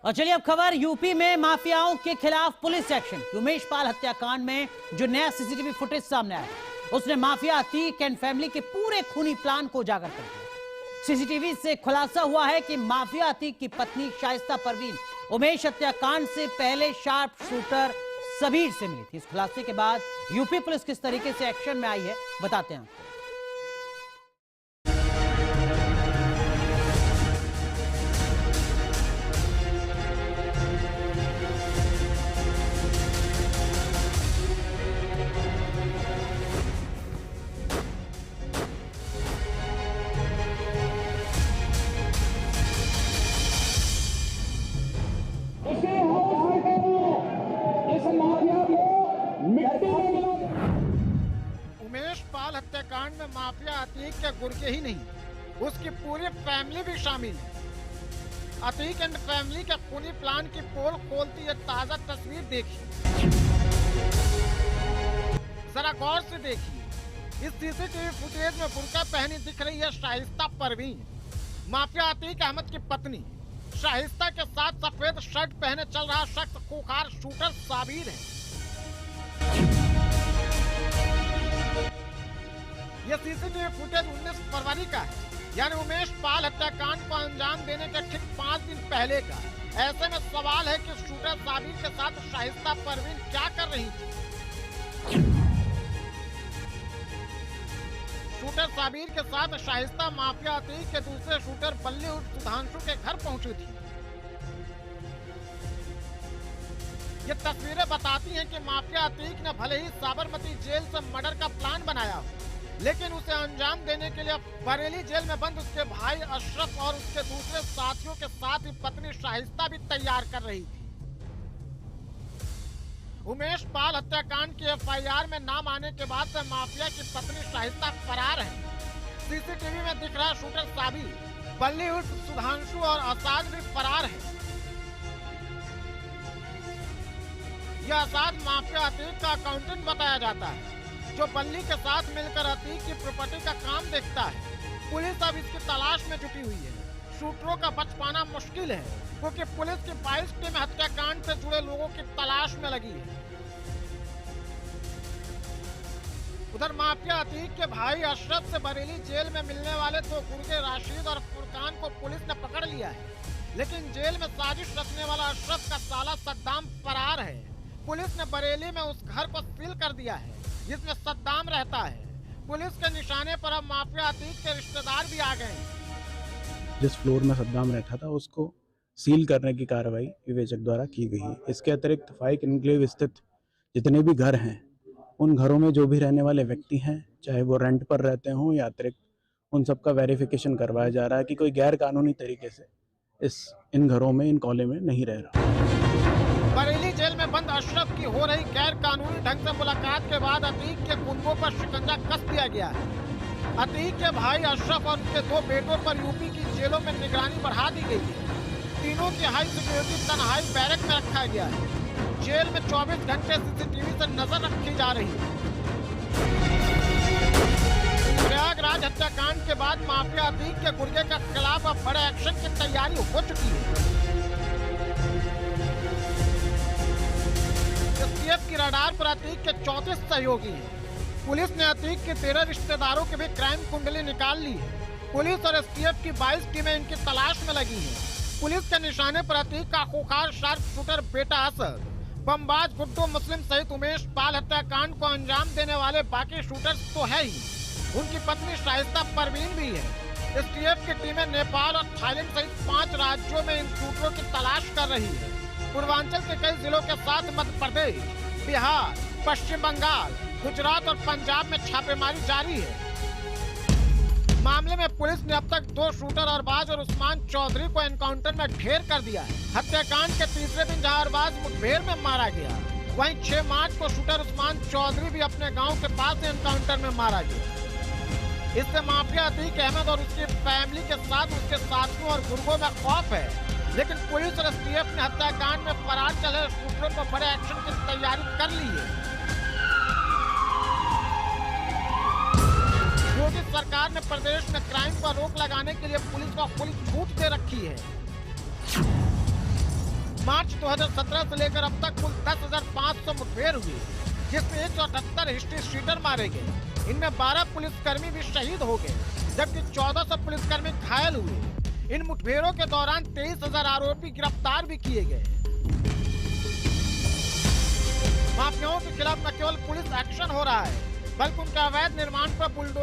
और चलिए अब खबर यूपी में माफियाओं के खिलाफ पुलिस एक्शन। उमेश पाल हत्याकांड में जो नया सीसीटीवी फुटेज सामने आया, उसने माफिया अतीक एंड फैमिली के पूरे खूनी प्लान को उजागर कर दिया। सीसीटीवी से खुलासा हुआ है कि माफिया अतीक की पत्नी शाइस्ता परवीन उमेश हत्याकांड से पहले शार्प शूटर सबीर से मिली थी। इस खुलासे के बाद यूपी पुलिस किस तरीके से एक्शन में आई है, बताते हैं। उमेश पाल हत्याकांड में माफिया अतीक के गुर्गे ही नहीं, उसकी पूरी फैमिली भी शामिल है। अतीक एंड फैमिली के खूनी प्लान की पोल खोलती है ताजा तस्वीर देखिए, जरा गौर से देखिए। इस सीसीटीवी फुटेज में बुर्का पहनी दिख रही है शाइस्ता परवीन, माफिया अतीक अहमद की पत्नी। शाइस्ता के साथ सफेद शर्ट पहने चल रहा शख्स खूंखार शूटर साबिर है। यह सीसीटीवी फुटेज 19 फरवरी का है, यानी उमेश पाल हत्याकांड को अंजाम देने के ठीक 5 दिन पहले का। ऐसे में सवाल है कि शूटर साबिर के साथ शाइस्ता परवीन क्या कर रही थी। शूटर साबिर के साथ शाइस्ता माफिया अतीक के दूसरे शूटर बल्ली उर्फ सुधांशु के घर पहुंची थी। ये तस्वीरें बताती हैं कि माफिया अतीक ने भले ही साबरमती जेल से मर्डर का प्लान बनाया हो, लेकिन उसे अंजाम देने के लिए बरेली जेल में बंद उसके भाई अशरफ और उसके दूसरे साथियों के साथ ही पत्नी शाइस्ता भी तैयार कर रही थी। उमेश पाल हत्याकांड की एफआईआर में नाम आने के बाद से माफिया की पत्नी शाइस्ता फरार है। सीसीटीवी में दिख रहा शूटर साबिर, बल्ली उर्फ सुधांशु और असाद भी फरार है। यह असाद माफिया अतीक का अकाउंटेंट बताया जाता है, जो बल्ली के साथ मिलकर अतीक की प्रॉपर्टी का काम देखता है। पुलिस अब इसकी तलाश में जुटी हुई है। शूटरों का बच पाना मुश्किल है, क्योंकि पुलिस की 22 टीम हत्याकांड से जुड़े लोगों की तलाश में लगी है। उधर माफिया अतीक के भाई अशरफ से बरेली जेल में मिलने वाले 2 गुर्गे राशिद और फुरकान को पुलिस ने पकड़ लिया है, लेकिन जेल में साजिश रचने वाला अशरफ का साला सद्दाम फरार है। पुलिस ने बरेली में उस घर को सील कर दिया है जिसमें सद्दाम रहता है। पुलिस के निशाने पर अब माफिया अतीक के रिश्तेदार भी आ गए हैं। जिस फ्लोर में सद्दाम रहता था उसको सील करने की कार्रवाई विवेचक द्वारा की गई है। इसके अतिरिक्त फाइक एन्क्लेव स्थित जितने भी घर हैं, उन घरों में जो भी रहने वाले व्यक्ति हैं, चाहे वो रेंट पर रहते हों या अतिरिक्त, उन सबका वेरिफिकेशन करवाया जा रहा है कि कोई गैर कानूनी तरीके से इन घरों में, इन कॉलोनी में नहीं रह रहा। बरेली जेल में बंद अशरफ की हो रही गैर कानूनी ढंग से मुलाकात के बाद अतीक के गुंडों पर शिकंजा कस दिया गया है। अतीक के भाई अशरफ और उनके 2 बेटों पर यूपी की जेलों में निगरानी बढ़ा दी गई है। तीनों की हाई सिक्योरिटी तन्हाई बैरक में रखा गया है। जेल में 24 घंटे सीसीटीवी से नजर रखी जा रही है। प्रयागराज हत्याकांड के बाद माफिया अतीक के गुर्गे के खिलाफ अब बड़े एक्शन की तैयारी हो चुकी है। एसटीएफ की रडार पर अतीक के 34 सहयोगी हैं। पुलिस ने अतीक के 13 रिश्तेदारों की भी क्राइम कुंडली निकाल ली है। पुलिस और एसटीएफ की 22 टीमें इनकी तलाश में लगी हैं। पुलिस के निशाने पर अतीक का खूंखार शार्प शूटर बेटा असद, बमबाज गुड्डू मुस्लिम सहित उमेश पाल हत्याकांड को अंजाम देने वाले बाकी शूटर्स तो है ही, उनकी पत्नी शाइस्ता परवीन भी है। एसटीएफ की टीमें नेपाल और थाईलैंड सहित 5 राज्यों में इन शूटरों की तलाश कर रही है। पूर्वांचल के कई जिलों के साथ मध्य प्रदेश, बिहार, पश्चिम बंगाल, गुजरात और पंजाब में छापेमारी जारी है। मामले में पुलिस ने अब तक 2 शूटर अरबाज और उस्मान चौधरी को एनकाउंटर में ढेर कर दिया है। हत्याकांड के तीसरे दिन जहां अरबाज मुठभेड़ में मारा गया, वहीं 6 मार्च को शूटर उस्मान चौधरी भी अपने गांव के पास एनकाउंटर में मारा गया। इससे माफिया अतीक अहमद और उसकी फैमिली के साथ उसके साथियों और गुर्गों में खौफ है, लेकिन पुलिस और एसटीएफ ने हत्याकांड में फरार चले शूटरों पर बड़े एक्शन की तैयारी कर ली है। योगी सरकार ने प्रदेश में क्राइम पर रोक लगाने के लिए पुलिस को फुल छूट दे रखी है। मार्च 2017 से लेकर अब तक कुल 10,500 मुठभेड़ हुई, जिसमें 178 हिस्ट्री शीटर मारे गए। इनमें 12 पुलिसकर्मी भी शहीद हो गए, जबकि 1400 पुलिसकर्मी घायल हुए। इन मुठभेड़ों के दौरान 23,000 आरोपी गिरफ्तार भी किए गए। माफियाओं के खिलाफ न केवल पुलिस एक्शन हो रहा है, बल्कि उनका अवैध निर्माण पर बुलडोजर